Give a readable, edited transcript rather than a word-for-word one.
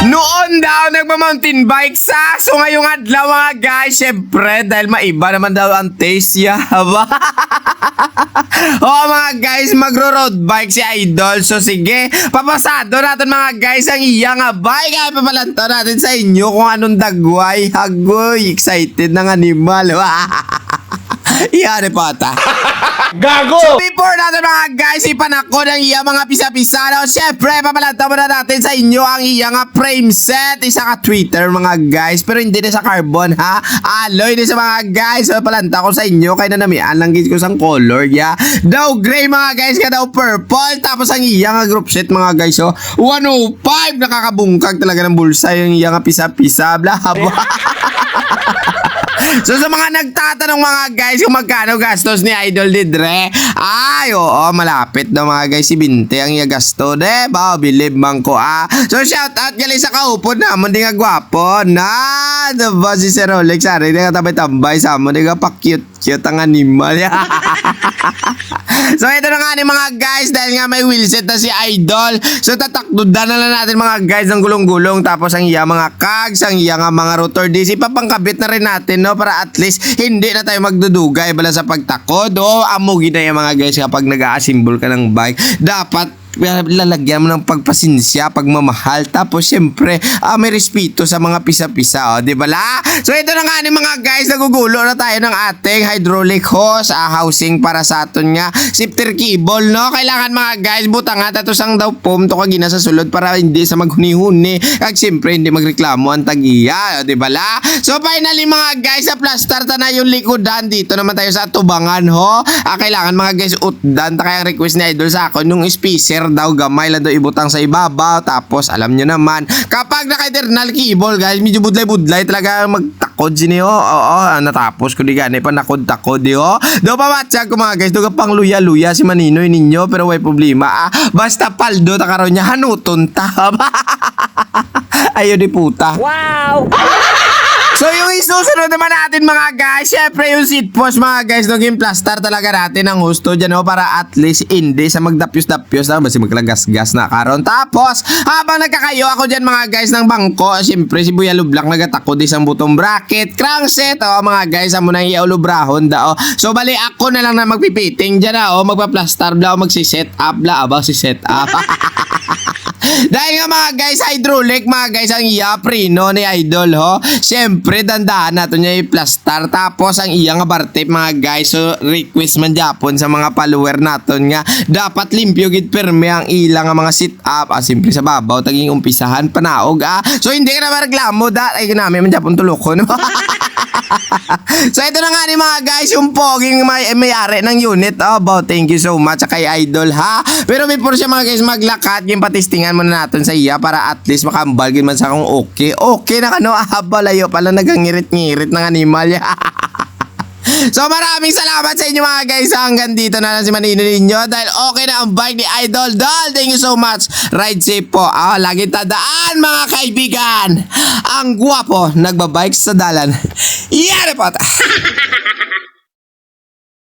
Noon daw nagma-mountain bike sa. So ngayong adlaw mga guys, syempre dahil maiba naman daw ang taste ya. Oo mga guys, magro-road bike si Idol. So sige, papasado natin mga guys ang iya nga bike. Ay papalanto natin sa inyo kung anong dagway. Hagoy, excited ng animal. Iyari pata. Gago! So before natin mga guys, ipanako ng iya mga pisa-pisa. No? Siyempre, papalanta muna natin sa inyo ang iya nga frame set. Isa ka Twitter mga guys. Pero hindi na sa carbon ha. Alloy din sa mga guys. So papalanta ko sa inyo. Kaya na namian lang ko sang color ya. Daw gray mga guys. Kaya daw purple. Tapos ang iya nga group set mga guys. So 105. Nakakabungkag talaga ng bulsa yung iya nga pisa-pisa. Blah blah. So sa mga nagtatanong mga guys kung magkano gastos ni Idol Didre, ay oo, malapit na mga guys si Binte ang iya gasto, diba? Bilib man ko So shout out gali sa kaupod namon di nga gwapo na, diba si Sir Rolex ari di nga tambay sa mo di nga pa-cute ang animal. So ito na nga ni mga guys dahil nga may wheelset na si Idol. So tatakdudan na lang natin mga guys ng gulong-gulong tapos ang iya mga cogs, ang iya nga mga rotor DC papangkabit na rin natin no para at least hindi na tayo magdudugay bala sa pagtakod o amugi na yung mga guys kapag nag-a-assemble ka ng bike. Dapat lalagyan mo ng pagpasinsya, pagmamahal, tapos syempre may respeto sa mga pisa-pisa, di ba la? So ito na nga ni mga guys, nagugulo na tayo ng ating hydraulic hose, housing para sa aton nga shifter cable, no? Kailangan mga guys, buta nga tato sang daw pum to kagina sa sulod para hindi sa maghuni-huni, kag syempre hindi magreklamo ang tagiya, di ba la? So finally mga guys, sa plaster ta na yung likodan, dito naman tayo sa tubangan ho. Kailangan mga guys utdan, ta kaya request ni Idol sa akin yung spacer daw gamay lang daw ibutang sa ibabaw. Tapos alam nyo naman kapag naka-eternal cable guys, medyo budlay-budlay talaga magtakod sini natapos ko di gani pa nakod-takod daw pamatsyag ko mga guys, daw pang luya-luya si Maninoy ninyo pero way problema basta paldo ta karon niya hanuton ta. Ayo di puta. Wow! So yung isusunod naman natin mga guys, syempre yung seat post mga guys, naging plaster talaga natin ang husto dyan para at least hindi sa magdapyos-dapyos na basi maglagas-gas na karon. Tapos habang nagkakayo ako dyan mga guys ng bangko, syempre si Buya Lublak nagatakod isang butong bracket, crankset mga guys, amo nang iulubrahon So bali ako na lang na magpipiting dyan magpa-plaster magsi-set up si set up. Dahil nga mga guys, hydraulic mga guys ang iya prino ni Idol Siyempre dandahan nato niya i-plaster. Tapos ang iya nga bartip mga guys. So request man Japon sa mga follower naton nga dapat limpyo gid perme ang ilang nga mga sit up. Simple sa babaw taging umpisahan panaog So hindi ka na mareklamo ay ginami man Japon tulokon. So ito na nga ni mga guys yung poging may-ari ng unit. Thank you so much kay Idol Pero before siya mga guys maglakat, yung patistingan muna natin sa iya para at least makambal man sa kung okay na kano. Balayo pala nagangirit-ngirit ng animal. So maraming salamat sa inyo mga guys. Hanggang dito na lang si Manino ninyo dahil okay na ang bike ni Idol Dol. Thank you so much. Ride safe po. Lagi tandaan mga kaibigan, ang guwapo nagbabike sa dalan. Yari po.